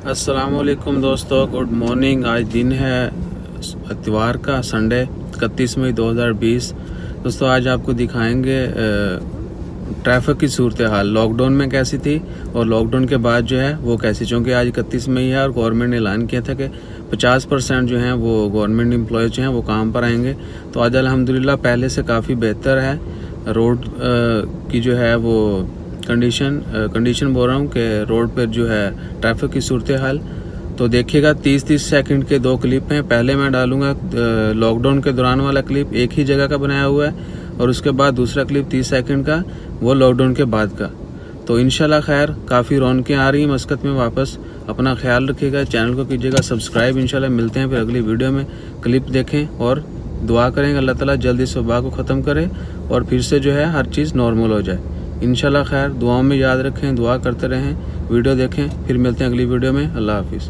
अस्सलामुअलैकुम दोस्तों, good morning. आज दिन है इतवार का, संडे 31 मई 2020। दोस्तों आज आपको दिखाएंगे ट्रैफिक की सूरत हाल लॉकडाउन में कैसी थी और लॉकडाउन के बाद जो है वो कैसी, चूँकि आज 31 मई है और गवर्नमेंट ने ऐलान किया था कि 50% जो हैं वो गवर्नमेंट एम्प्लॉयज़ जो हैं वो काम पर आएंगे। तो आज अल्हम्दुलिल्लाह पहले से काफ़ी बेहतर है। रोड की जो है वो कंडीशन बोल रहा हूँ कि रोड पर जो है ट्रैफिक की सूरत हाल। तो देखिएगा 30-30 सेकंड के दो क्लिप हैं। पहले मैं डालूंगा लॉकडाउन के दौरान वाला क्लिप, एक ही जगह का बनाया हुआ है, और उसके बाद दूसरा क्लिप 30 सेकंड का, वो लॉकडाउन के बाद का। तो इंशाल्लाह खैर काफ़ी रौनकें आ रही हैं मस्कत में वापस। अपना ख्याल रखिएगा, चैनल को कीजिएगा सब्सक्राइब। इंशाल्लाह मिलते हैं फिर अगली वीडियो में। क्लिप देखें और दुआ करें अल्लाह ताला जल्दी इस वबा को ख़त्म करे और फिर से जो है हर चीज़ नॉर्मल हो जाए इंशाल्लाह। खैर दुआओं में याद रखें, दुआ करते रहें, वीडियो देखें। फिर मिलते हैं अगली वीडियो में। अल्लाह हाफिज़।